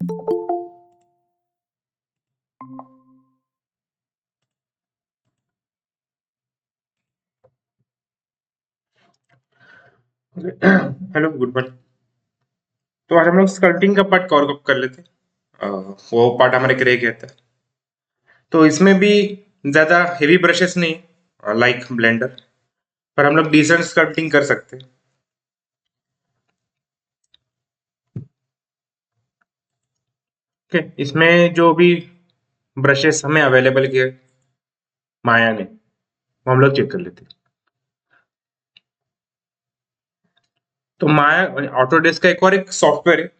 Hello, good morning. तो आज हम लोग स्कल्पटिंग का पार्ट कवर अप कर लेते हैं। वो पार्ट हमारे रह गया था। तो इसमें भी ज्यादा हेवी ब्रशेस नहीं, लाइक ब्लेंडर, पर हम लोग डिसेंट स्कल्पटिंग कर सकते हैं। ओके, इसमें जो भी ब्रशेस हमें अवेलेबल किए माया ने, वो हम लोग चेक कर लेते हैं। तो माया ऑटोडेस्क का एक सॉफ्टवेयर है,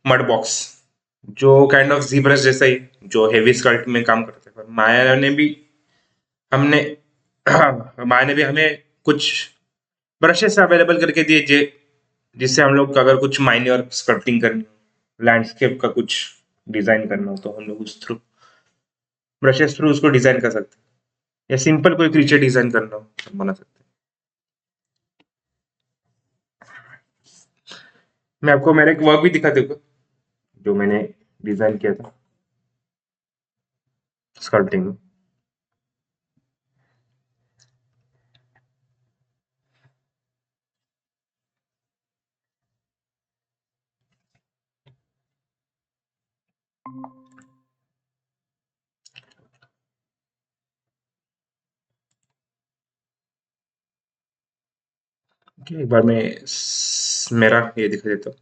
मड बॉक्स, जो काइंड ऑफ जी ब्रश जैसा ही, जो हेवी स्कल्प में काम करता है। पर माया ने भी हमने माया ने भी हमें कुछ ब्रशेस अवेलेबल करके दिए, जिससे हम लोग अगर कुछ माइन्योर स्कल्पटिंग करनी हो, लैंडस्केप का कुछ डिजाइन करना हो, तो हम लोग उस थ्रू ब्रशेस थ्रू उसको डिजाइन कर सकते हैं। या सिंपल कोई क्रीचर डिजाइन करना हो तो बना सकते हैं। मैं आपको मेरा एक वर्क भी दिखा दूंगा, जो मैंने डिजाइन किया था स्कल्पटिंग में। Okay, एक बार मैं मेरा ये दिखा देता हूँ,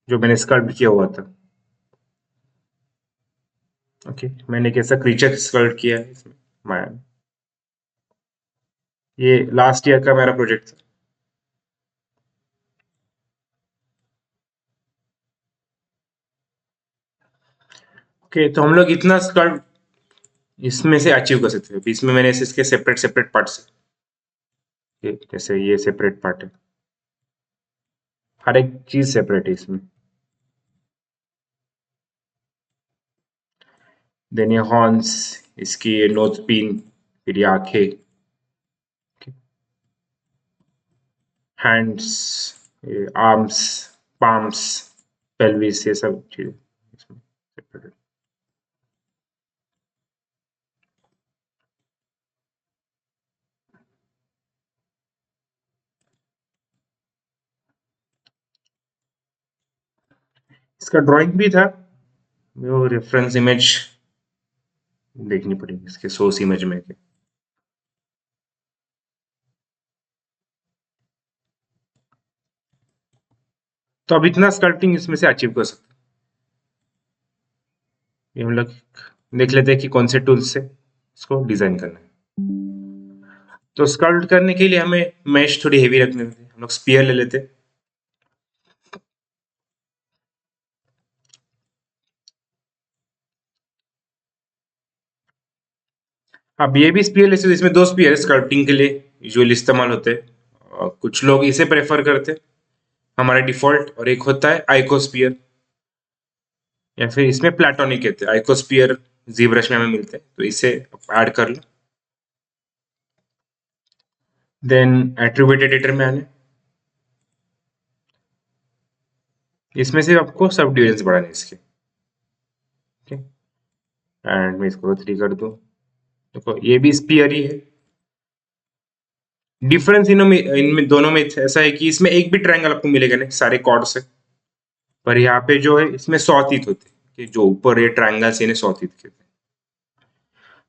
जो मैंने स्कल्प किया हुआ था। ओके, मैंने कैसा क्रीचर स्कल्प किया है इसमें माया में। ये लास्ट ईयर का मेरा प्रोजेक्ट था। ओके, तो हम लोग इतना स्कल्प इसमें से अचीव कर सकते हैं। इसमें मैंने इसके सेपरेट सेपरेट पार्ट्स, जैसे ये सेपरेट पार्ट है, हर एक चीज सेपरेट है इसमें। देन ये हॉर्न्स, इसकी ये नोज पिन, फिर ये आंखें, हैंड्स, ये आर्म्स, पाम्स, पेल्विस, ये सब चीजें इसमें सेपरेट। इसका ड्राइंग भी था, वो रेफरेंस इमेज देखनी पड़ेगी इसके सोर्स इमेज में के। तो अब इतना स्कल्पटिंग इसमें से अचीव कर सकते हैं। ये हम लोग देख लेते हैं कि कौन से टूल्स से इसको डिजाइन करना है। तो स्कल्प्ट करने के लिए हमें मैश थोड़ी हेवी रखनी होती है। हम लोग स्पीयर ले लेते हैं। अब ये भी स्पीयर ले सकते हैं। इसमें दो स्पीयर है स्कल्पटिंग के लिए, यूजुअली इस्तेमाल होते हैं। और कुछ लोग इसे प्रेफर करते हैं, हमारा डिफॉल्ट। और एक होता है आइकोस्पियर, या फिर इसमें प्लाटोनिक कहते हैं। आइकोस्पियर जीब्रश में हमें मिलते हैं, तो इसे ऐड कर लो। देन एट्रीब्यूट एडिटर में आने, इसमें से आपको सब डिविजन बढ़ाने इसके। ओके, एंड मैं इसको 3 कर दूं। देखो ये भी स्पीयर ही है। डिफरेंस इनमें दोनों में ऐसा है कि इसमें एक भी ट्रायंगल आपको मिलेगा नहीं सारे कॉर्ड से। पर यहाँ पे जो है इसमें 100 तीत होते हैं, कि जो ऊपर ये ट्रायंगल से इन्हें 100 तीत कहते हैं।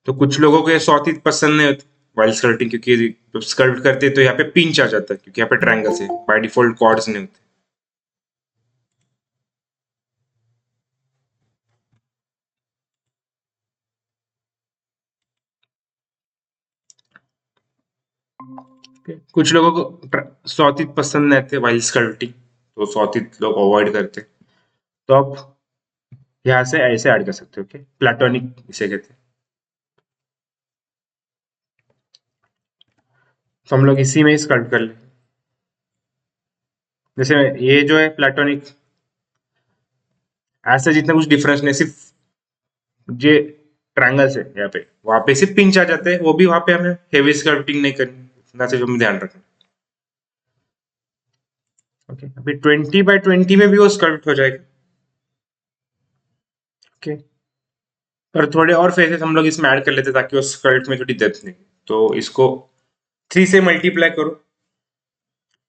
तो कुछ लोगों को ये 100 तीत पसंद नहीं होते वाइल स्कल्पटिंग, क्योंकि जब स्कल्प्ट करते हैं तो यहाँ पे पिंच आ जाता है, क्योंकि यहाँ पे ट्रायंगल से बाय डिफॉल्ट कॉर्ड्स नहीं होते। कुछ लोगों को 100 तीत पसंद नहीं आते वाइल स्कल्पटिंग, तो 100 तीत लोग अवॉइड करते हैं। तो आप यहाँ से ऐसे ऐड कर सकते हो। ओके, प्लाटोनिक इसे कहते हैं। तो हम लोग इसी में ही स्कल्प्ट कर ले। जैसे ये जो है प्लाटोनिक, ऐसा जितना कुछ डिफरेंस नहीं, सिर्फ जे ट्रायंगल्स है यहाँ पे, वहां पे सिर्फ पिंच आ जाते हैं। वो भी वहां पे हमें हेवी स्कल्पटिंग नहीं करनी, इतना से हमें ध्यान रखना। ओके, अभी 20x20 में भी वो स्कल्प्ट हो जाएगा। ओके, पर थोड़े और फेसेस हम लोग इसमें ऐड कर लेते ताकि वो स्कल्प्ट में थोड़ी डेप्थ नहीं। तो इसको 3 से मल्टीप्लाई करो,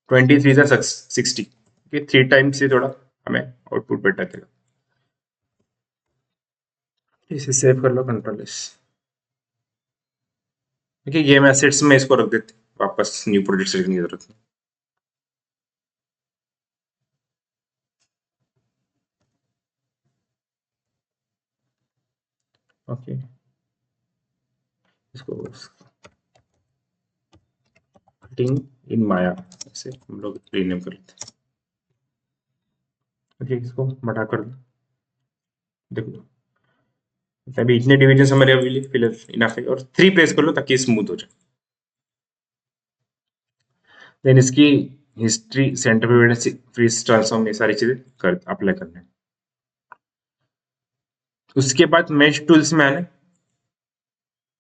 23 से 60, ओके, 3 टाइम्स से थोड़ा हमें आउटपुट बेटर देगा। इसे सेव कर लो, कंट्रोल एस। देखिए गेम एसेट्स में इसको रख देते, वापस न्यू प्रोजेक्ट से लिखने की जरूरत नहीं। ओके, इसको कटिंग इन माया से हम लोग रीनेम कर लेते हैं। ओके, इसको बढ़ा कर दो। देखो अभी इतने डिविजन हमारे अभी फिलर इनफ है, और 3 प्रेस कर लो ताकि स्मूथ हो जाए। देन इसकी हिस्ट्री, सेंटर पे फ्रीज ट्रांसफॉर्म, ये सारी चीजें कर अप्लाई करना है। उसके बाद मेश टूल्स में आना है।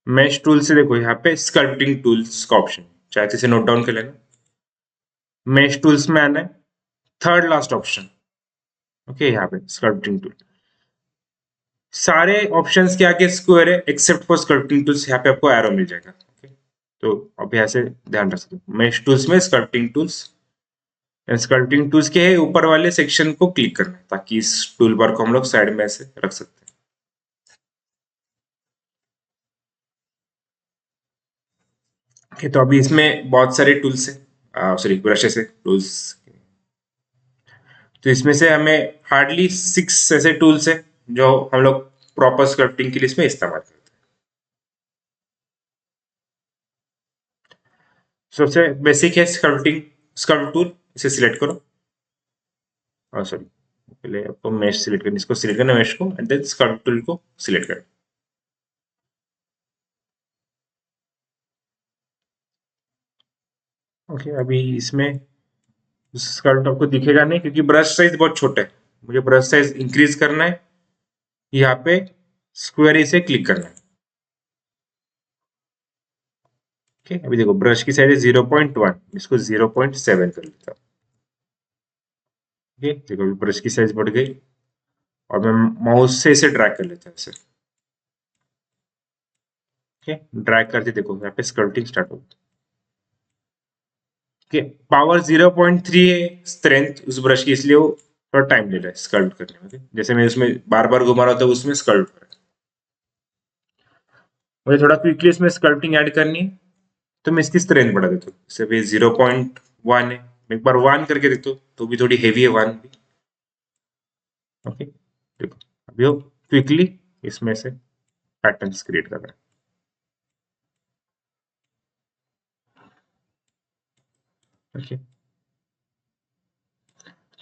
मेश टूल से देखो यहाँ पे स्कल्पटिंग टूल्स का ऑप्शन, चाहे इसे नोट डाउन कर लेना। मेश टूल्स में आना है, थर्ड लास्ट ऑप्शन। ओके, यहाँ पे स्कल्पटिंग टूल, सारे ऑप्शंस के आगे स्क्वायर है एक्सेप्ट फॉर स्कल्पटिंग टूल्स, यहाँ पे आपको एरो मिल जाएगा। ओके, तो अब यहाँ से ध्यान रख सकते हो, मेश टूल्स में स्कल्पटिंग टूल्स, स्कल्पटिंग टूल्स के ऊपर वाले सेक्शन को क्लिक करना है ताकि इस टूल बार को हम लोग साइड में ऐसे रख सकते हैं। ओके, तो अभी इसमें बहुत सारे टूल्स है, सॉरी ब्रशेस है, टूल्स। तो इसमें से हमें हार्डली 6 ऐसे टूल्स है जो हम लोग प्रॉपर स्कल्पटिंग के लिए इसमें इस्तेमाल करते हैं। सबसे बेसिक है स्कल्पटिंग, स्कल्प टूल, इसे सिलेक्ट करो। सॉरी, पहले आपको मेश सिलेक्ट करना, इसको सिलेक्ट करना मेश को, एंड देन स्कल्प टूल को सिलेक्ट करना। ओके, अभी इसमें स्कल्प आपको दिखेगा नहीं क्योंकि ब्रश साइज बहुत छोटा है। मुझे ब्रश साइज इंक्रीज करना है, यहाँ पे स्क्वायर इसे क्लिक करना है। ओके, अभी देखो ब्रश की साइज है 0.1, इसको 0.7 कर लेता हूँ। ओके, देखो अभी ब्रश की साइज बढ़ गई, और मैं माउस से इसे ड्रैग कर लेता हूँ इसे। ओके, ड्रैग करके देखो यहाँ पे स्कल्पटिंग स्टार्ट होगी। ओके, पावर 0.3 है स्ट्रेंथ उस ब्रश की, इसलिए वो थोड़ा टाइम ले रहा है स्कल्प करने में। ओके, जैसे मैं उसमें बार बार घुमा रहा था उसमें स्कल्प कर रहा है। मुझे थोड़ा क्विकली इसमें स्कल्पटिंग ऐड करनी है, तो मैं इसकी स्ट्रेंथ बढ़ा देता हूँ। जैसे अभी 0.1 है, मैं एक बार 1 करके देखता हूँ, तो भी थोड़ी हेवी है 1 भी। ओके, देखो अभी वो क्विकली इसमें से पैटर्न्स क्रिएट कर रहा है। ओके,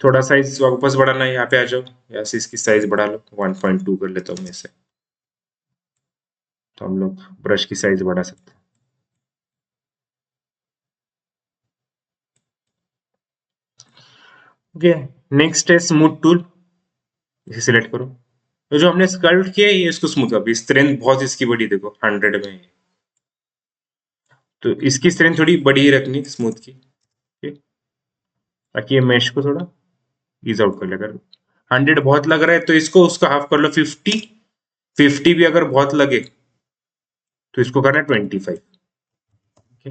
थोड़ा साइज वापस बढ़ाना है, यहाँ पे आ जाओ, यहाँ से इसकी साइज बढ़ा लो, 1.2 कर लेता हूँ मैं इसे। तो हम लोग ब्रश की साइज बढ़ा सकते हैं। ओके, नेक्स्ट है स्मूथ टूल, इसे सिलेक्ट करो। तो जो हमने स्कल्प्ट किया है ये इसको स्मूथ, अभी स्ट्रेंथ बहुत इसकी बड़ी देखो 100 में है, तो इसकी स्ट्रेंथ थोड़ी बड़ी ही रखनी स्मूथ की। ओके, ताकि ये मेश को थोड़ा ईज आउट कर ले। अगर 100 बहुत लग रहा है तो इसको उसका हाफ कर लो 50, 50 भी अगर बहुत लगे तो इसको करना है 25। ओके,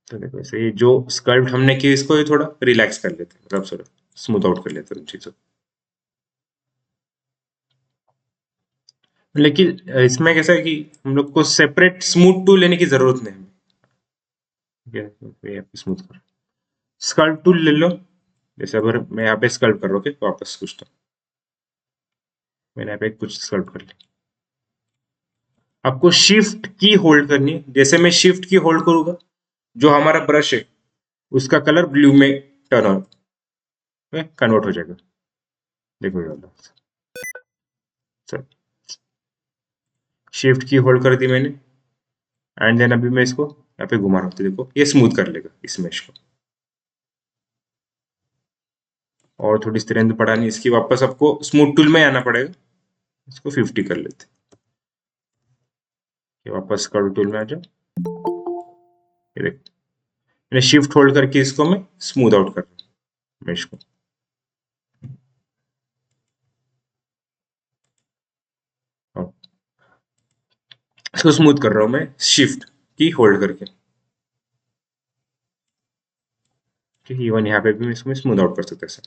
तो देखो ऐसे ये जो स्कल्प्ट हमने की इसको ये थोड़ा रिलैक्स कर लेते हैं, मतलब थोड़ा स्मूथ आउट कर लेते हैं उन चीजों। लेकिन इसमें कैसा है कि हम लोग को सेपरेट स्मूथ टूल लेने की जरूरत नहीं है। स्मूथ कर स्कल्प टूल ले लो, जैसे अगर मैं यहाँ पे स्कल्प कर रहा हूँ, okay, तो वापस कुछ तो मैंने यहाँ पे कुछ स्कल्प कर लिया। आपको शिफ्ट की होल्ड करनी है, जैसे मैं शिफ्ट की होल्ड करूंगा जो हमारा ब्रश है उसका कलर ब्लू में टर्न ऑन कन्वर्ट हो जाएगा। देखो ये वाला, सर शिफ्ट की होल्ड कर दी मैंने, एंड देन अभी मैं इसको यहाँ पे घुमा रहा हूँ, तो देखो ये स्मूथ कर लेगा इस मेश को। और थोड़ी स्ट्रेंथ बढ़ानी इसकी, वापस आपको स्मूथ टूल में आना पड़ेगा, इसको 50 कर लेते हैं। वापस कर्व टूल में आ जाओ, ये देखो मैंने शिफ्ट होल्ड करके इसको मैं स्मूथ आउट कर रहा हूँ मेश को। हाँ, इसको स्मूथ कर रहा हूँ मैं शिफ्ट की होल्ड करके। इवन यहाँ पे भी मैं इसको स्मूथ आउट कर सकता है।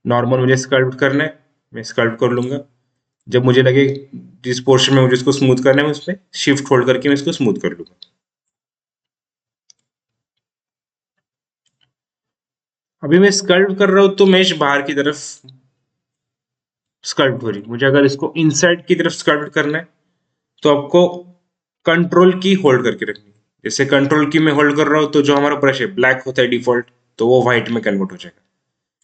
नॉर्मल मुझे स्कल्प्ट करना है, मैं स्कल्प्ट कर लूंगा। जब मुझे लगे जिस पोर्शन में मुझे इसको स्मूथ करना है, मैं उसमें शिफ्ट होल्ड करके मैं इसको स्मूथ कर लूंगा। अभी मैं स्कल्प्ट कर रहा हूँ तो मेश बाहर की तरफ स्कल्प्ट हो रही। मुझे अगर इसको इनसाइड की तरफ स्कल्प्ट करना है तो आपको कंट्रोल की होल्ड करके रखनी है। जैसे कंट्रोल की मैं होल्ड कर रहा हूँ तो जो हमारा ब्रश है ब्लैक होता है डिफॉल्ट, तो वो व्हाइट में कन्वर्ट हो जाएगा।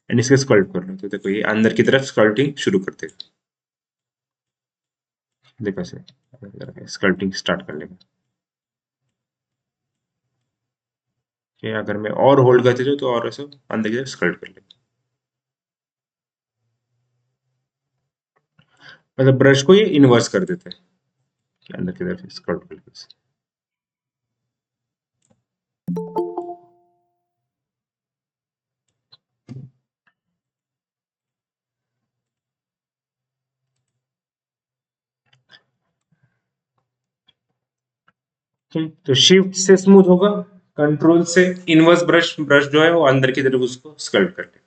एंड इसके स्कल्प्ट कर लो तो देखो ये अंदर की तरफ स्कल्प्टिंग शुरू कर देगा। देखो ऐसे स्कल्प्टिंग स्टार्ट कर लेगा। कि अगर मैं और होल्ड करते जाऊँ तो और ऐसा अंदर की तरफ स्कल्प्ट कर लेगा। मतलब ब्रश को ये इन्वर्स कर देता है कि अंदर की तरफ स्कल्प्ट कर लेगा। तो शिफ्ट से स्मूथ होगा, कंट्रोल से इनवर्स ब्रश ब्रश जो है वो अंदर की तरफ उसको स्कल्प्ट कर लेगा।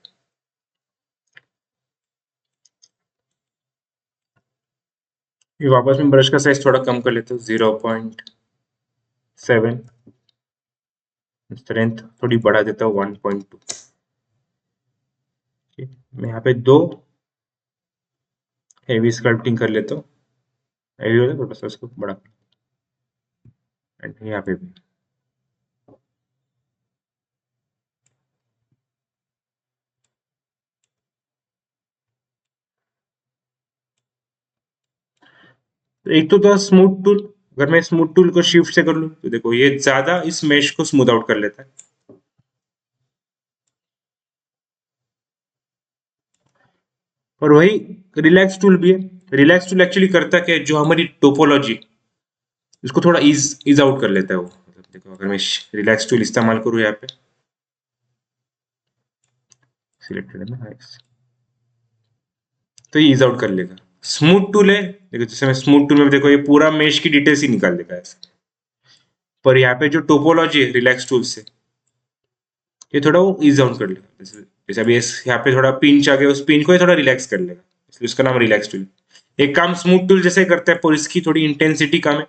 ये वापस में ब्रश का साइज थोड़ा कम कर लेते हो 0.7, स्ट्रेंथ थोड़ी बढ़ा देता हूँ 1.2। मैं यहाँ पे 2 हेवी स्कल्प्टिंग कर लेता हूँ। हेवी होता है थोड़ा सा, उसको बड़ा एंड यहाँ पे भी। तो एक तो था स्मूथ टूल। अगर मैं स्मूथ टूल को शिफ्ट से कर लूँ तो देखो ये ज्यादा इस मेश को स्मूथ आउट कर लेता है। और वही रिलैक्स टूल भी है। रिलैक्स टूल एक्चुअली करता क्या है, जो हमारी टोपोलॉजी इसको थोड़ा इज आउट कर लेता है वो। मतलब देखो अगर मैं रिलैक्स टूल इस्तेमाल करूँ यहाँ पे, सिलेक्टेड है ना, हाँ, तो ये इज आउट कर लेगा। स्मूथ टूल है, देखो जैसे मैं स्मूथ टूल में देखो ये पूरा मेश की डिटेल्स ही निकाल देगा ऐसे। पर यहाँ पे जो टोपोलॉजी है रिलैक्स टूल से, ये थोड़ा वो इज आउट कर लेगा। जैसे जैसे अभी यहाँ पे थोड़ा पिंच आ गया, उस पिन को ये थोड़ा रिलैक्स कर लेगा, इसलिए उसका नाम रिलैक्स टूल। एक काम स्मूथ टूल जैसे करता है पर इसकी थोड़ी इंटेंसिटी कम है,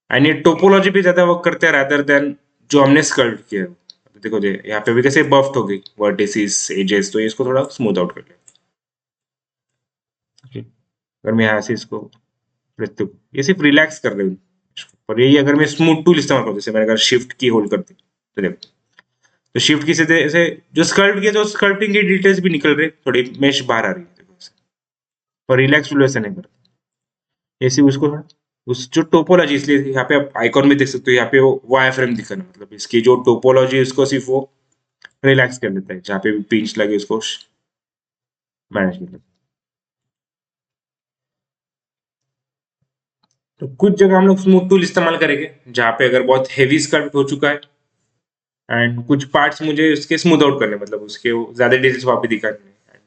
एंड ये टोपोलॉजी पे ज्यादा वर्क करते हैं रादर देन जो हमने स्कल्प्ट किया है। तो देखो ये यहाँ पे भी कैसे बफ्ट हो गई वर्टिसेस एजेस, तो इसको थोड़ा स्मूथ आउट कर लेगा। Okay. अगर मैं यहाँ से इसको प्रत्येक ये सिर्फ रिलैक्स कर रहे हूँ, पर यही अगर मैं स्मूथ टूल इस्तेमाल करूँ, जैसे मैंने अगर शिफ्ट की होल्ड कर दी तो देखो, तो शिफ्ट की से ऐसे जो स्कल्प्ट किया, जो स्कल्प्टिंग की डिटेल्स भी निकल रही, थोड़ी मेश बाहर आ रही है देखो ऐसे। पर रिलैक्स टूल ऐसा नहीं करता, ऐसे उसको थोड़ा उस जो टोपोलॉजी, इसलिए यहाँ पे आप आइकॉन में देख सकते हो, यहाँ पे वो वाई फ्रेम दिखाना, मतलब इसकी जो टोपोलॉजी है उसको सिर्फ वो रिलैक्स कर लेता है, जहाँ पे भी पिंच लगे उसको मैनेज कर लेता है। तो कुछ जगह हम लोग स्मूथ टूल इस्तेमाल करेंगे जहाँ पे अगर बहुत हेवी स्कल्प्ट हो चुका है, एंड कुछ पार्ट्स मुझे उसके स्मूथ आउट करने, मतलब उसके ज्यादा डिटेल्स वहां पे दिखाने हैं।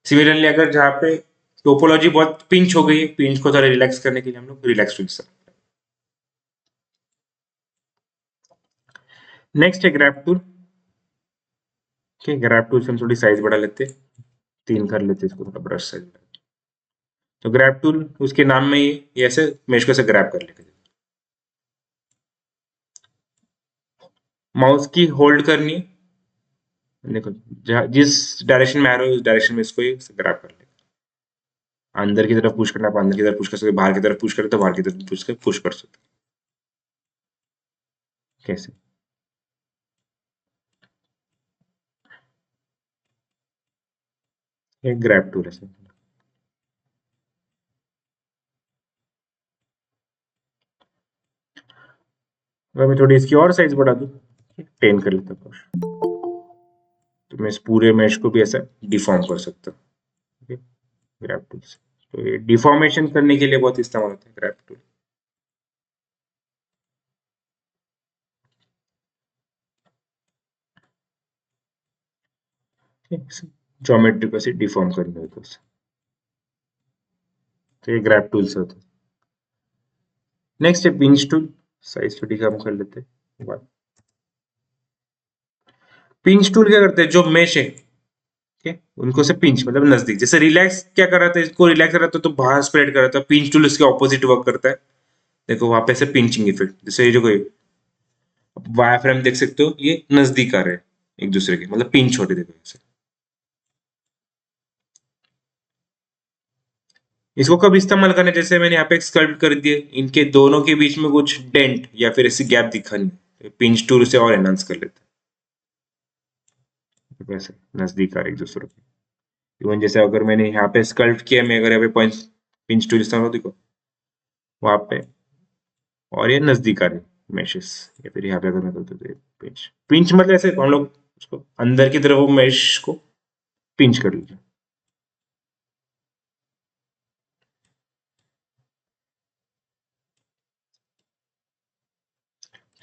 सिमिलरली अगर जहाँ पे टोपोलॉजी बहुत पिंच हो गई है, पिंच को थोड़ा रिलैक्स करने के लिए हम लोग रिलैक्स टूल इस्तेमाल करेंगे। नेक्स्ट है ग्रैब टूल। ठीक है, ग्रैब टूल से हम थोड़ी साइज बढ़ा लेते हैं, 3 कर लेते हैं इसको, थोड़ा ब्रश साइज। तो ग्रैब टूल उसके नाम में ही ये ऐसे मेश को ऐसे ग्रैब कर लेंगे। माउस की होल्ड करनी है, देखो जिस डायरेक्शन में आ रहा है उस डायरेक्शन में इसको ये ग्रैब कर लेंगे। अंदर की तरफ पुश करना है, अंदर की तरफ पुश कर सकते, बाहर की तरफ पुश करें तो बाहर की तरफ पुश कर सकते। कैसे? ये ग्रैब टूल है। अगर मैं थोड़ी इसकी और साइज बढ़ा दूं, 10 कर लेता हूँ, तो मैं इस पूरे मेश को भी ऐसा डिफॉर्म कर सकता हूँ ग्रैब टूल से। तो ये डिफॉर्मेशन करने के लिए बहुत इस्तेमाल होता है ग्रैब टूल। ज्योमेट्री को ऐसे डिफॉर्म करने होते हैं। तो ये ग्रैब टूल से होता है। नेक्स्ट है पिंच टूल। साइज थोड़ी कम कर लेते हैं। पिंच टूल क्या करते हैं, जो मेश है, ठीक है, उनको से पिंच मतलब नजदीक। जैसे रिलैक्स क्या कर रहा था, इसको रिलैक्स कर रहा था तो बाहर स्प्रेड कर रहा था, पिंच टूल इसके ऑपोजिट वर्क करता है। देखो वहां पे से पिंचिंग इफेक्ट, जैसे ये जो कोई वायर फ्रेम देख सकते हो, ये नजदीक आ रहे हैं एक दूसरे के, मतलब पिंच हो रहे, देखो ऐसे। इसको कब इस्तेमाल करना है, जैसे मैंने यहाँ पे स्कल्प्ट कर दिए, इनके दोनों के बीच में कुछ डेंट या फिर ऐसी गैप दिखानी, पिंच टूल से और एनहांस कर लेते हैं। वैसे नजदीक आ रहे एक दूसरे के। इवन जैसे अगर मैंने यहाँ पे स्कल्प्ट किया, मैं अगर यहाँ पे पॉइंट पिंच टूल इस्तेमाल, देखो वहां पे, और ये नजदीक आ रहे मेशेस। या फिर यहाँ पे अगर मैं करता तो पिंच पिंच मतलब ऐसे हम लोग उसको अंदर की तरफ वो मेश को पिंच कर लीजिए।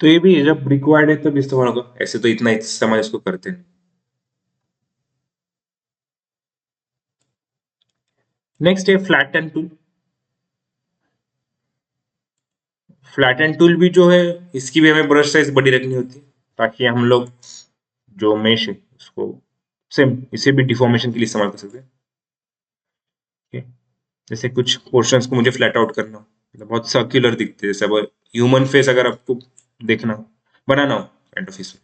तो ये भी जब रिक्वायर्ड है तब इस्तेमाल होगा, ऐसे तो इतना इस्तेमाल इसको करते हैं। नेक्स्ट है flat and tool. Flat and tool भी जो है, इसकी भी हमें ब्रश साइज बड़ी रखनी होती है, ताकि हम लोग जो मेश है उसको सेम इसे भी डिफॉर्मेशन के लिए इस्तेमाल कर सकते हैं। ठीक है? जैसे कुछ पोर्शंस को मुझे फ्लैट आउट करना हो, मतलब बहुत सर्क्युलर दिखते हैं, जैसे अब ह्यूमन फेस अगर आपको देखना हो, बनाना हो काइंड ऑफ इसमें,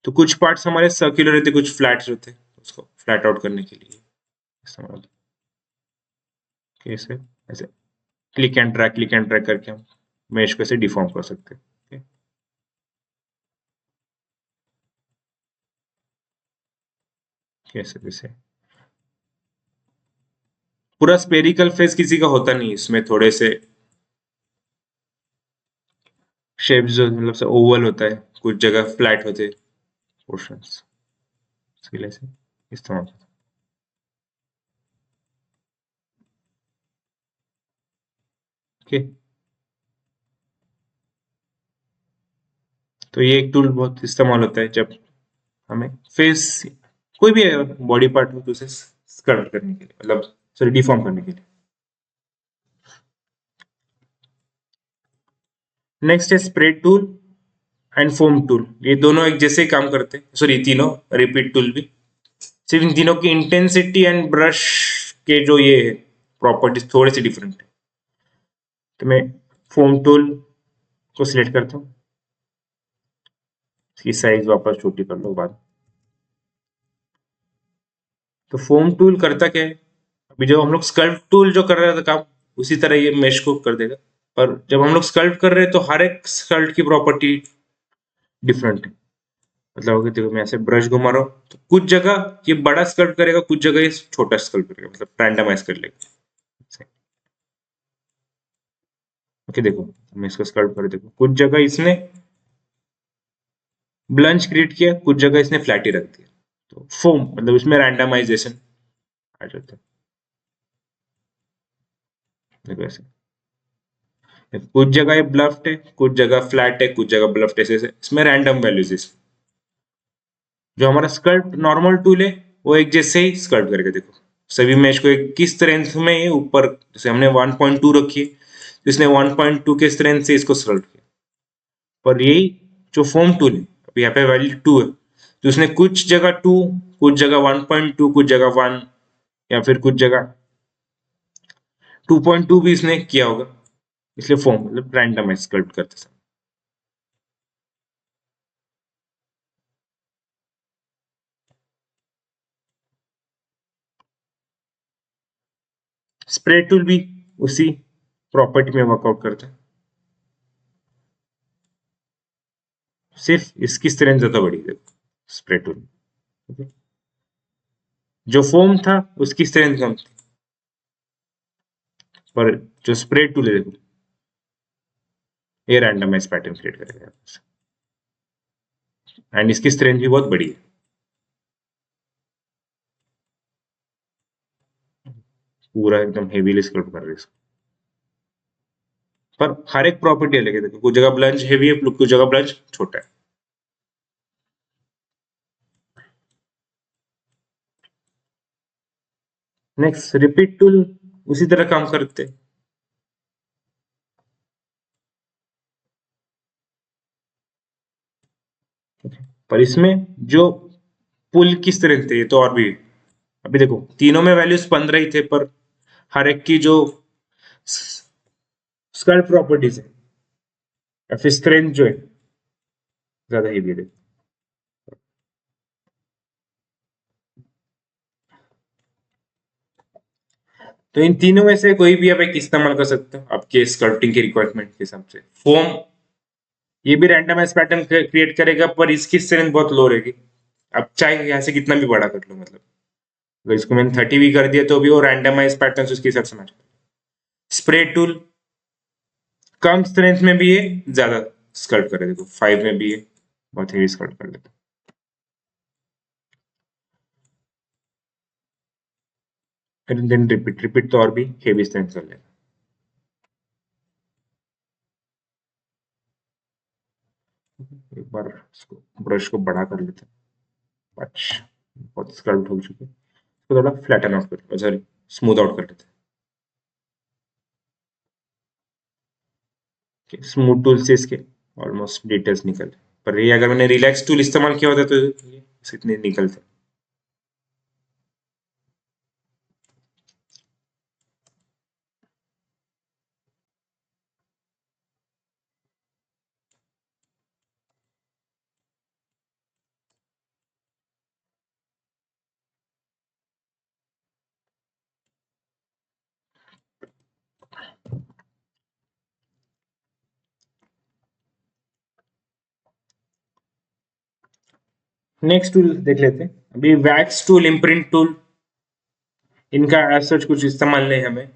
तो कुछ पार्ट्स हमारे सर्क्युलर रहते, कुछ फ्लैट रहते, उसको फ्लैट आउट करने के लिए इस्तेमाल कैसे, ऐसे क्लिक एंड ड्रैग करके हम मेश को ऐसे डिफॉर्म कर सकते हैं। Okay? कैसे जैसे पूरा स्पेरिकल फेस किसी का होता नहीं, इसमें थोड़े से शेप जो मतलब से ओवल होता है, कुछ जगह फ्लैट होते हैं पोर्शंस, इसके लिए से इस्तेमाल करते हैं। Okay? तो ये एक टूल बहुत इस्तेमाल होता है जब हमें फेस, कोई भी बॉडी पार्ट हो तो उसे स्कल्प्ट करने के लिए, मतलब सॉरी डिफॉर्म करने के लिए। नेक्स्ट है spread tool and foam tool. ये दोनों एक जैसे ही काम करते हैं, सॉरी तीनों रिपीट टूल भी, सिर्फ इन तीनों की इंटेंसिटी एंड ब्रश के जो ये प्रॉपर्टीज थोड़े से डिफरेंट है। तो मैं फोम टूल को सिलेक्ट करता हूँ, इसकी साइज वापस छोटी कर लो बाद। तो फोम टूल करता क्या है, अभी जब हम लोग स्कल्प्ट टूल जो कर रहा था काम, उसी तरह ये मेश को कर देगा। पर जब हम लोग स्कल्प्ट कर रहे हैं तो हर एक स्कल्प्ट की प्रॉपर्टी डिफरेंट है। मतलब अगर देखो मैं ऐसे ब्रश घुमा रहा हूँ तो कुछ जगह ये बड़ा स्कल्प्ट करेगा, कुछ जगह ये छोटा स्कल्प्ट करेगा, मतलब रैंडमाइज कर लेगा। ओके देखो मैं इसको स्कल्प्ट कर, देखो कुछ जगह इसने ब्लंच क्रिएट किया, कुछ जगह इसने फ्लैट ही रख दिया। तो फोम मतलब इसमें रैंडमाइजेशन आ जाता है। देखो ऐसे कुछ जगह ये ब्लफ्ट है, कुछ जगह फ्लैट है, कुछ जगह ब्लफ्ट है, ऐसे इसमें रैंडम वैल्यूज है। जो हमारा स्कल्प्ट नॉर्मल टूल है वो एक जैसे ही स्कल्प्ट करेगा। देखो सभी मेश को एक किस स्ट्रेंथ में है ऊपर, जैसे हमने 1.2 रखी है तो इसने 1.2 के स्ट्रेंथ से इसको स्कल्प्ट किया। पर यही जो फोम टूल है, अभी यहाँ पे वैल्यू 2 है, तो उसने कुछ जगह 2, कुछ जगह 1.2, कुछ जगह 1, या फिर कुछ जगह 2.2 भी इसने किया होगा। इसलिए फोम मतलब रैंडम है स्कल्प्ट करते समय। स्प्रे टूल भी उसी प्रॉपर्टी में वर्कआउट करता है, सिर्फ इसकी स्ट्रेंथ ज्यादा बड़ी है। देखो स्प्रे टूल, जो फोम था उसकी स्ट्रेंथ कम थी, पर जो स्प्रे टूल है देखो ये रैंडमाइज पैटर्न क्रिएट करेगा, एंड इसकी स्ट्रेंथ भी बहुत बड़ी है, पूरा एकदम हेवीली स्कल्प्ट कर रही है इसको। पर हर एक प्रॉपर्टी अलग है, देखो कुछ जगह ब्लंच हेवी है, कुछ जगह ब्लंच छोटा है। नेक्स्ट रिपीट टूल उसी तरह काम करते हैं। पर इसमें जो पुल किस तरह थे ये तो और भी है। अभी देखो तीनों में वैल्यूज 15 ही थे, पर हर एक की जो स्कल प्रॉपर्टीज है या फिर स्ट्रेंथ जो है ज्यादा हेवी है। तो इन तीनों में से कोई भी आप एक इस्तेमाल कर सकते हो आपके स्कल्पटिंग की रिक्वायरमेंट के हिसाब से। फोम ये भी रैंडमाइज पैटर्न क्रिएट करेगा, पर इसकी स्ट्रेंथ बहुत लो रहेगी। अब चाहे यहाँ से कितना भी बड़ा कर लो, मतलब अगर इसको मैंने 30 भी कर दिया तो भी वो रैंडमाइज पैटर्न उसके हिसाब से मैच। स्प्रे टूल कम स्ट्रेंथ में भी है, ज्यादा स्कल्प करे, देखो 5 में भी है, बहुत हेवी स्कल्प कर देता। फिर देन रिपीट, रिपीट तो और भी हेवी स्ट्रेंथ कर लेगा। एक बार इसको ब्रश को बड़ा कर लेते हैं। अच्छा, बहुत स्कल्प हो चुके हैं, इसको थोड़ा फ्लैटन आउट कर, सॉरी स्मूथ आउट कर लेते हैं। स्मूथ टूल से इसके ऑलमोस्ट डिटेल्स निकल, पर ये अगर मैंने रिलैक्स टूल इस्तेमाल किया होता तो ये इतने निकलते। नेक्स्ट टूल देख लेते हैं। अभी वैक्स टूल, इम्प्रिंट टूल, इनका एज सच कुछ इस्तेमाल नहीं हमें।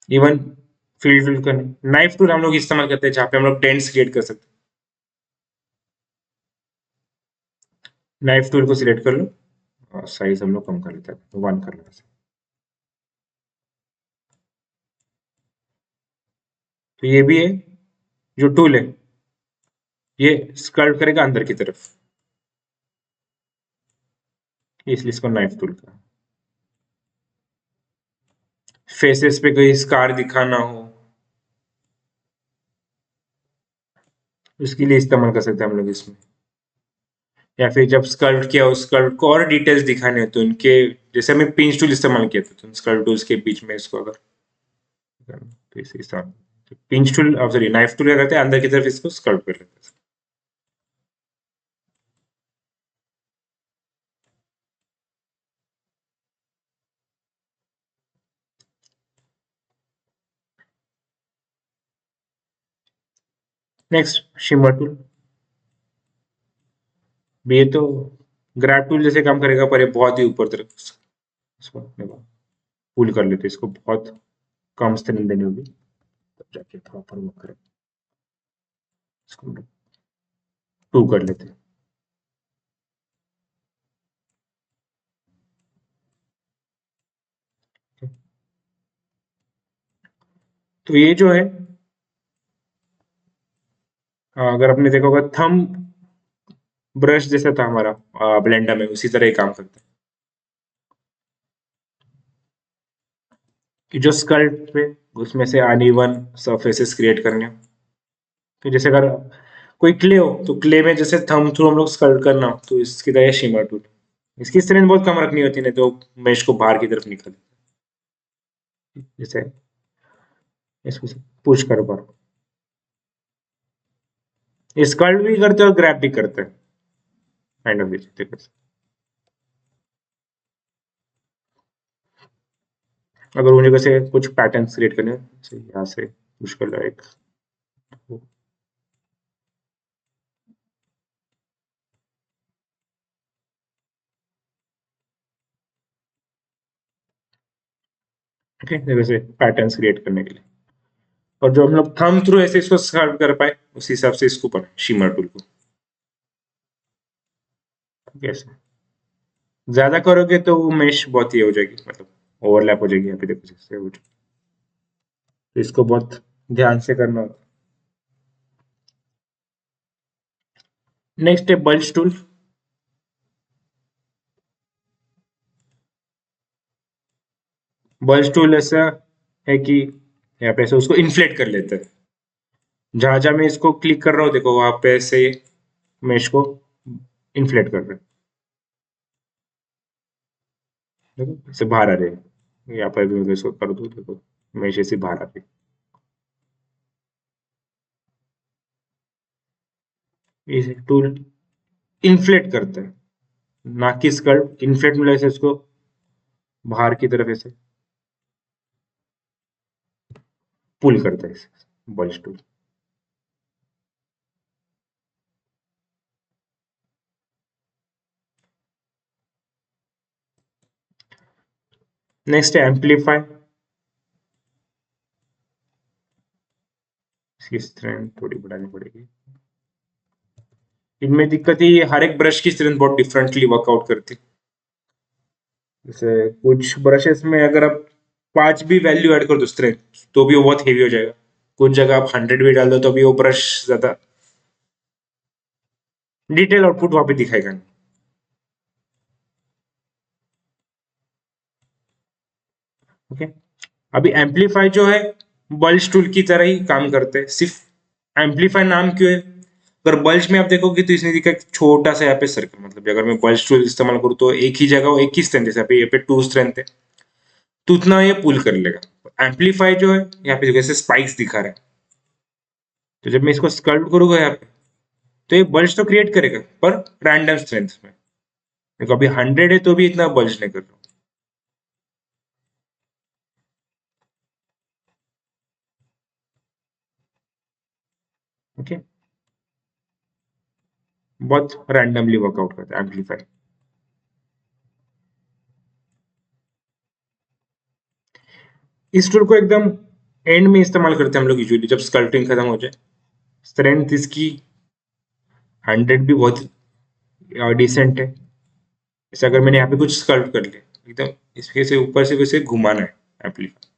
इवन फील्ड टूल का नहीं। नाइफ टूल हम लोग इस्तेमाल करते हैं जहाँ पे हम लोग टेंट्स क्रिएट कर सकते हैं। नाइफ टूल को सिलेक्ट कर लो और साइज हम लोग कम कर लेते हैं, 1 कर लेते हैं। तो ये भी है जो टूल है, ये स्कल्प करेगा अंदर की तरफ, इसलिए इसको नाइफ टूल का। फेसेस पे कोई स्कार दिखाना हो उसके लिए इस्तेमाल कर सकते हैं हम लोग इसमें। या फिर जब स्कल्प किया उस स्कल्प को और डिटेल्स दिखाने हो तो उनके, जैसे हमें पिंच टूल इस्तेमाल किया था तो स्कल्प टूल्स के बीच में इसको अगर तो इस हिसाब, pinch tool, sorry knife tool क्या करते हैं, अंदर की तरफ इसको स्कल्प कर लेते हैं। नेक्स्ट शिमर टूल, ये तो ग्रैब टूल जैसे काम करेगा, पर ये बहुत ही ऊपर तरफ इसको पुल कर लेते, इसको बहुत कम स्ट्रेंथ देनी होगी तब जाके प्रॉपर वर्क करे। इसको 2 कर लेते हैं। तो ये जो है, अगर आपने देखा होगा थम ब्रश जैसा था हमारा ब्लेंडर में, उसी तरह ही काम करता है कि जो स्कल्प पे उसमें से अनइवन सरफेसेस क्रिएट करने। तो जैसे अगर कोई क्ले हो तो क्ले में जैसे थंब थ्रू हम लोग स्कल्प करना हो, तो इसकी तरह शिमर टूल, इसकी स्ट्रेंथ बहुत कम रखनी होती है, नहीं तो मेश को बाहर की तरफ निकल, जैसे इसको पुश कर पाओ। स्कल्प भी करते हैं और ग्रैब भी करते हैं, काइंड ऑफ दिस। अगर मुझे वैसे कुछ पैटर्न क्रिएट करने हैं, जैसे यहाँ से पुश कर लो एक, ओके, वैसे पैटर्न्स क्रिएट करने के लिए। और जो हम लोग थंब थ्रू ऐसे इसको स्कल्प कर पाए, उस हिसाब से इसको पर शिमर टूल को कैसे ज्यादा करोगे तो वो मेश बहुत ही हो जाएगी, मतलब ओवरलैप हो जाएगी। यहाँ पे देखो जैसे हो जाए। तो इसको बहुत ध्यान से करना होता है। नेक्स्ट है बल्ज टूल। बल्ज टूल ऐसा है कि यहाँ पे ऐसे उसको इन्फ्लेट कर लेते हैं। जहां जहां मैं इसको क्लिक कर रहा हूँ देखो वहां पे ऐसे मैं इसको इन्फ्लेट कर रहा हूँ, देखो इसे बाहर आ रही है। यहाँ पर भी मैं इसको कर दूँ देखो मेश ऐसे बाहर आ रही है। इसे टूल इन्फ्लेट करता है, ना कि स्कल्प। इन्फ्लेट मतलब ऐसे इसको बाहर की तरफ ऐसे पुल करता है बल्ज टूल। नेक्स्ट है एम्पलीफाई। इसकी स्ट्रेंथ थोड़ी बढ़ानी पड़ेगी। इनमें दिक्कत ही हर एक ब्रश की स्ट्रेंथ बहुत डिफरेंटली वर्कआउट करती है। जैसे कुछ ब्रशेस में अगर आप 5 भी वैल्यू ऐड कर दो स्ट्रेंथ तो भी वो बहुत हेवी हो जाएगा। कुछ जगह आप 100 भी डाल दो तो भी वो ब्रश ज्यादा डिटेल आउटपुट वहां पे दिखाएगा नहीं। ओके, अभी एम्पलीफाई जो है बल्ज टूल की तरह ही काम करते हैं। सिर्फ एम्पलीफाई नाम क्यों है, अगर बल्ज में आप देखोगे तो इसने दिखा एक छोटा सा यहाँ पे सर्कल, मतलब अगर मैं बल्ज टूल इस्तेमाल करूँ तो एक ही जगह एक ही स्ट्रेंथ, जैसे यहाँ पे 2 स्ट्रेंथ है तो उतना ये पुल कर लेगा। एम्पलीफाई जो है यहाँ पे जैसे स्पाइक्स दिखा रहा है, तो जब मैं इसको स्कल्प करूंगा यहाँ पे तो ये बल्ज तो क्रिएट करेगा पर रैंडम स्ट्रेंथ में। देखो अभी 100 है तो भी इतना बल्ज नहीं कर रहा। ओके, बहुत रैंडमली वर्कआउट करता है एम्पलीफाई। इस टूल को एकदम एंड में इस्तेमाल करते हैं हम लोग यूजुअली, जब स्कल्पटिंग खत्म हो जाए। स्ट्रेंथ इसकी 100 भी बहुत डिसेंट है। जैसे अगर मैंने यहाँ पे कुछ स्कल्प कर लिया एकदम इसके से ऊपर से वैसे घुमाना है एम्पलीफाई,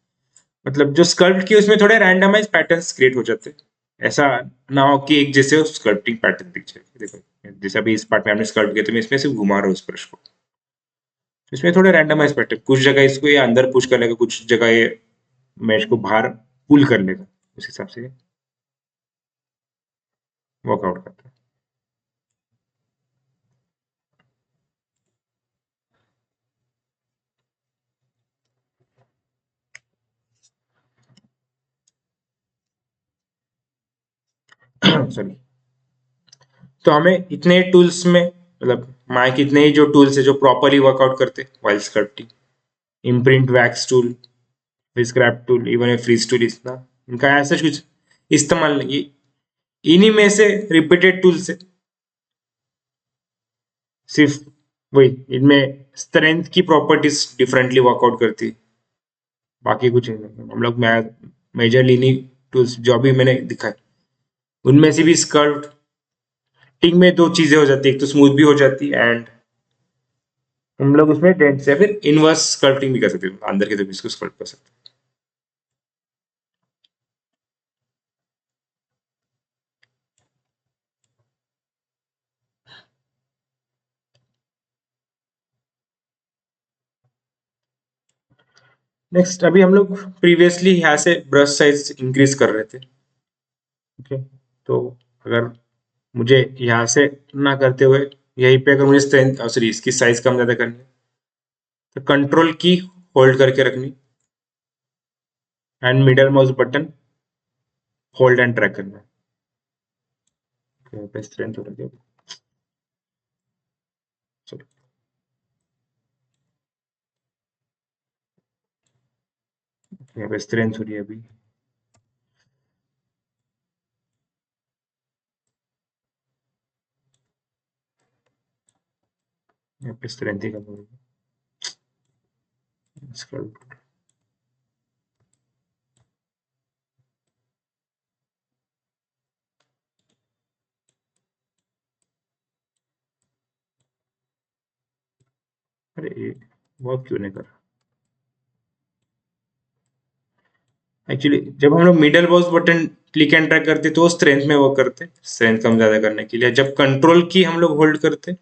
मतलब जो स्कल्प की उसमें थोड़े रैंडमाइज पैटर्न्स क्रिएट हो जाते हैं। ऐसा ना हो कि एक जैसे स्कल्पटिंग पैटर्न दिख जाए। देखो जैसे अभी इस पार्ट में हमने स्कल्प किया तो मैं इसमें सिर्फ घुमा रहा हूँ इस ब्रश को, इसमें थोड़े रैंडमाइज पैटर्न, कुछ जगह इसको ये अंदर पुश कर लेगा, कुछ जगह ये मैच को बाहर पुल कर लेगा, उस हिसाब से वर्कआउट करता है। सॉरी, तो हमें इतने टूल्स में मतलब माए के इतने ही जो टूल्स है जो प्रॉपरली वर्कआउट करते while sculpting, imprint wax tool, scrap tool, even a freeze tool, इतना इनका ऐसा कुछ इस्तेमाल नहीं। इन्हीं में से रिपीटेड टूल से सिर्फ वही इनमें स्ट्रेंथ की प्रॉपर्टीज डिफरेंटली वर्कआउट करती है, बाकी कुछ नहीं। हम लोग मेजरली इन्हीं टूल्स जो अभी मैंने दिखाए उनमें से भी स्कल्पटिंग में दो चीजें हो जाती है, एक तो स्मूथ भी हो जाती है एंड हम लोग उसमें डेंट से फिर इनवर्स स्कल्पटिंग भी कर सकते हैं, अंदर के तो इसको स्कल्प कर सकते हैं। नेक्स्ट, अभी हम लोग प्रीवियसली यहाँ से ब्रश साइज इंक्रीज कर रहे थे। ओके, तो अगर मुझे यहाँ से ना करते हुए यहीं पे अगर मुझे स्ट्रेंथ सॉरी इसकी साइज कम ज्यादा करनी है तो कंट्रोल की होल्ड करके रखनी and middle mouse button hold and track करना है। यहाँ पे स्ट्रेंथ हो रही है, सॉरी यहाँ पे स्ट्रेंथ हो रही है अभी। यहाँ पे स्ट्रेंथ ही कम हो रही है। स्कल्प, अरे वर्क क्यों नहीं कर रहा। एक्चुअली जब हम लोग middle mouse button click and drag करते तो स्ट्रेंथ में वर्क करते, स्ट्रेंथ कम ज्यादा करने के लिए। जब कंट्रोल की हम लोग होल्ड करते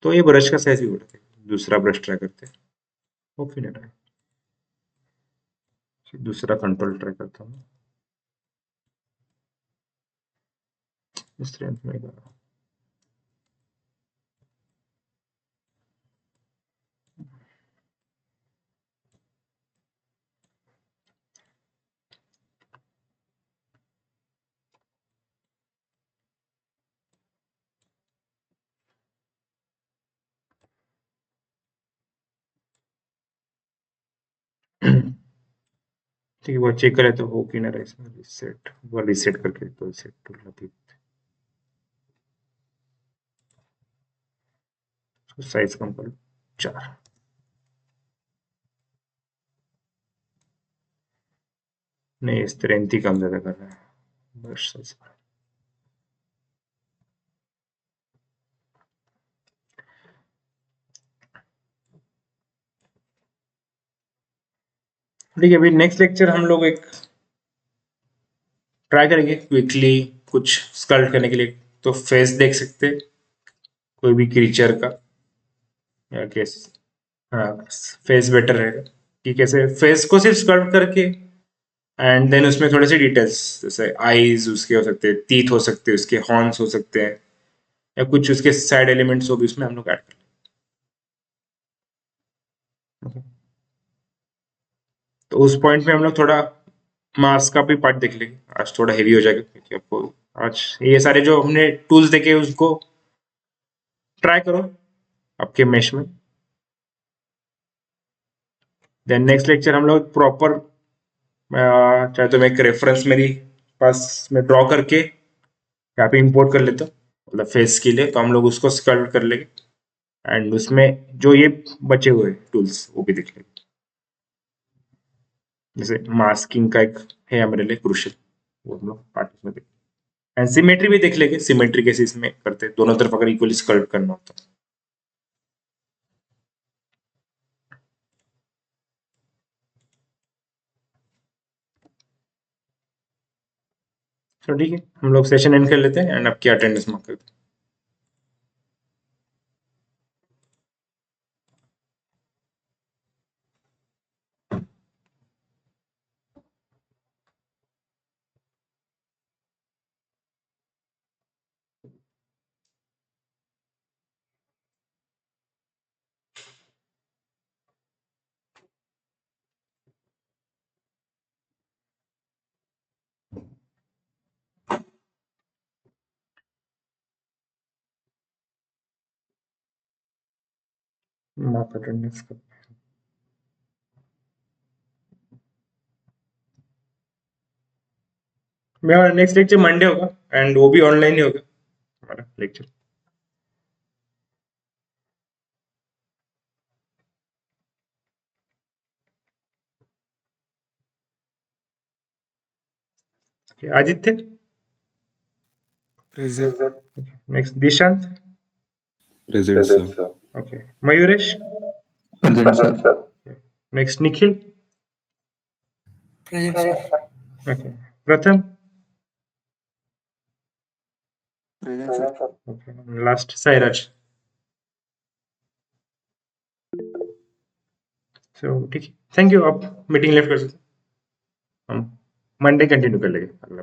तो ये ब्रश का साइज भी बढ़ता है। दूसरा ब्रश ट्राई करते, वो क्यों नहीं रहा है। दूसरा कंट्रोल ट्राई करता हूँ, स्ट्रेंथ में करा। ठीक है, वो चेक करे तो हो कि ना रहा इसमें रिसेट, वो रिसेट करके तो रिसेट टूल अभी साइज कम कर लो 4। नहीं, स्ट्रेंथ ही कम ज्यादा कर रहा है बस साइज। ठीक है, अभी नेक्स्ट लेक्चर हम लोग एक ट्राई करेंगे क्विकली कुछ स्कल्ट करने के लिए। तो फेस देख सकते हैं कोई भी क्रीचर का, या कैसे। हाँ, फेस बेटर रहेगा कि कैसे फेस को सिर्फ स्कल्ट करके एंड देन उसमें थोड़े से डिटेल्स, जैसे आईज उसके हो सकते हैं, टीथ हो सकते हैं, उसके हॉर्न्स हो सकते हैं, या कुछ उसके साइड एलिमेंट्स हो भी उसमें हम लोग ऐड कर लेंगे। तो उस पॉइंट में हम लोग थोड़ा मास का भी पार्ट देख लेंगे। आज थोड़ा हेवी हो जाएगा क्योंकि आपको आज ये सारे जो हमने टूल्स देखे उसको ट्राई करो आपके मेश में। देन नेक्स्ट लेक्चर हम लोग प्रॉपर, चाहे तो मैं एक रेफरेंस मेरी पास में ड्रॉ करके यहाँ पे इंपोर्ट कर लेता हूँ, मतलब फेस के लिए, तो हम लोग उसको स्कल्प कर लेंगे एंड उसमें जो ये बचे हुए टूल्स वो भी देख लेंगे। जैसे मास्किंग का एक है हमारे लिए क्रूशियल, वो हम लोग पार्ट में देखेंगे। एंड सिमेट्री भी देख लेंगे, सिमेट्री कैसे इसमें करते हैं दोनों तरफ अगर इक्वली स्कल्प करना होता है। तो ठीक है, हम लोग सेशन एंड कर लेते हैं एंड आपकी अटेंडेंस मार्क करते हैं। मार्क अटेंडेंस का मेरा नेक्स्ट लेक्चर मंडे होगा एंड वो भी ऑनलाइन ही होगा हमारा lecture. Aditya, Present. Next Dishant, Present, sir. Okay Mayuresh, Present, sir. Next Nikhil, Present, sir. Okay Pratham, Present, sir. Okay last Sairaj. So ठीक है, थैंक यू। आप मीटिंग लेफ्ट कर सकते हैं, हम मंडे कंटिन्यू कर लेंगे अगला।